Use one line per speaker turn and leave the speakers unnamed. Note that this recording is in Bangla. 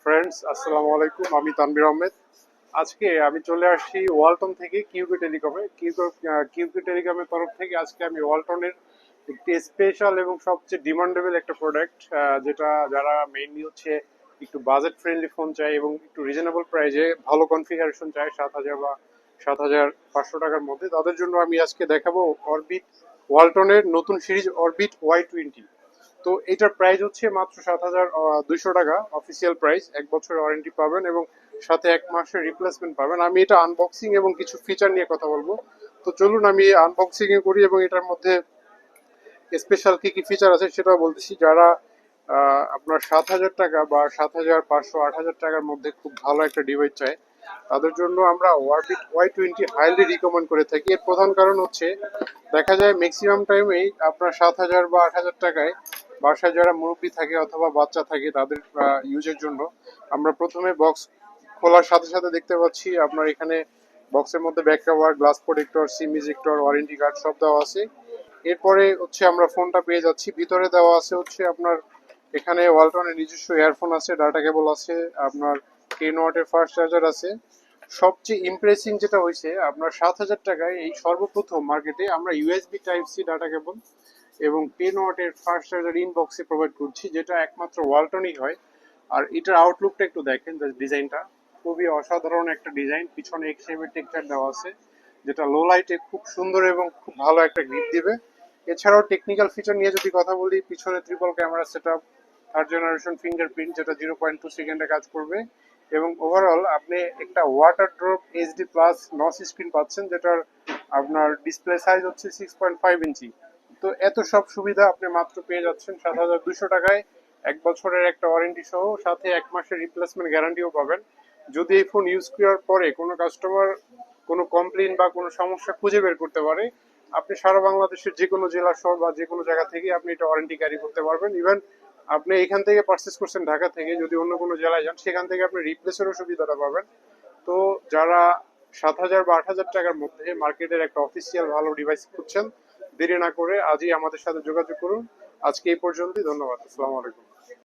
ফ্রেন্ডস, আসসালামু আলাইকুম। আমি তানভীর আহমেদ। আজকে আমি চলে আসছি ওয়ালটন থেকে কিউকে টেলিকমে। কিউকে টেলিকমের তরফ থেকে আজকে আমি ওয়ালটনের একটি স্পেশাল এবং সবচেয়ে ডিমান্ডেবল একটা প্রোডাক্ট, যেটা যারা মেইনলি হচ্ছে একটু বাজেট ফ্রেন্ডলি ফোন চায় এবং একটু রিজনেবল প্রাইসে ভালো কনফিগারেশন চায় 7,000 বা 7,500 টাকার মধ্যে, তাদের জন্য আমি আজকে দেখাবো অরবিট, ওয়ালটনের নতুন সিরিজ অরবিট Y20। তো এটার প্রাইস হচ্ছে মাত্র 7,200 টাকা অফিসিয়াল প্রাইস। 1 বছরের ওয়ারেন্টি পাবেন এবং সাথে 1 মাসের রিপ্লেসমেন্ট পাবেন। আমি এটা আনবক্সিং এবং কিছু ফিচার নিয়ে কথা বলবো। তো চলুন আমি আনবক্সিং করি এবং এটার মধ্যে স্পেশাল কি কি ফিচার আছে সেটাও বলতেছি। যারা আপনার 7,000 টাকা বা 7,500 8,000 টাকার মধ্যে খুব ভালো একটা ডিভাইস চায়, তাদের জন্য আমরা ওয়ারবিট Y20 হাইলি রিকমেন্ড করে থাকি। এর প্রধান কারণ হচ্ছে, দেখা যায় ম্যাক্সিমাম টাইমেই আপনার 7,000 বা 8,000 টাকায় বাসায় যারা মুরব্বী থাকে অথবা বাচ্চা থাকে তাদের ইউজের জন্য আমরা প্রথমে বক্স খোলার সাথে সাথে দেখতে পাচ্ছি আপনার এখানে বক্সের মধ্যে ব্যাক কভার, গ্লাস প্রোটেক্টর, সিম ইজেক্টর, ওয়ারেন্টি কার্ড সব দেওয়া আছে। এরপরে হচ্ছে আমরা ফোনটা পেয়ে যাচ্ছি। ভিতরে দেওয়া আছে হচ্ছে আপনার এখানে ওয়ালটনের নিজস্ব ইয়ারফোন আছে, ডাটা কেবল আছে, আপনার 10 ওয়াটের ফাস্ট চার্জার আছে। সবচেয়ে ইমপ্রেসিং যেটা হয়েছে, আপনার 7,000 টাকায় এই সর্বপ্রথম মার্কেটে আমরা USB type C data cable এবং 10 ওয়াটের ফাস্ট চার্জার ইনবক্সে প্রোভাইড করছি, যেটা একমাত্র ওয়ালটনই হয়। আর এটার আউটলুকটা একটু দেখেন, ডিজাইনটা খুবই অসাধারণ একটা ডিজাইন। পিছনে এক্স শেপের টেক্সচার দেওয়া আছে, যেটা লো লাইটে খুব সুন্দর এবং খুব ভালো একটা গ্রিপ দিবে। এছাড়াও টেকনিক্যাল ফিচার নিয়ে যদি কথা বলি, পিছনে triple camera setup, 3rd generation fingerprint যেটা 0.2 সেকেন্ডে কাজ করবে, এবং ওভারঅল আপনি একটা water drop HD plus notch screen পাচ্ছেন, যেটার আপনার ডিসপ্লে সাইজ হচ্ছে 6.5 ইঞ্চি। তো এত সব সুবিধা আপনি মাত্র পেয়ে যাচ্ছেন 7,200 টাকায়। 1 বছরের একটা ওয়ারেন্টি সহ সাথে 1 মাসের রিপ্লেসমেন্ট গ্যারান্টিও পাবেন। যদি এই ফোন ইউজ করার পরে কোনো কাস্টমার কোনো কমপ্লেন বা কোনো সমস্যা খুঁজে বের করতে পারে, আপনি সারা বাংলাদেশের যে কোনো জেলা শহর বা যে কোনো জায়গা থেকে আপনি এটা ওয়ারেন্টি ক্যারি করতে পারবেন। ইভেন আপনি এখান থেকে পারচেস করছেন ঢাকা থেকে, যদি অন্য কোনো জেলায় যান সেখান থেকে আপনি রিপ্লেসেরও সুবিধাটা পাবেন। তো যারা 7,000 বা 8,000 টাকার মধ্যে মার্কেটের একটা অফিসিয়াল ভালো ডিভাইস খুঁজছেন, দেরি না করে আজই আমাদের সাথে যোগাযোগ করুন। আজকে এই পর্যন্তই। ধন্যবাদ। আসসালামু আলাইকুম।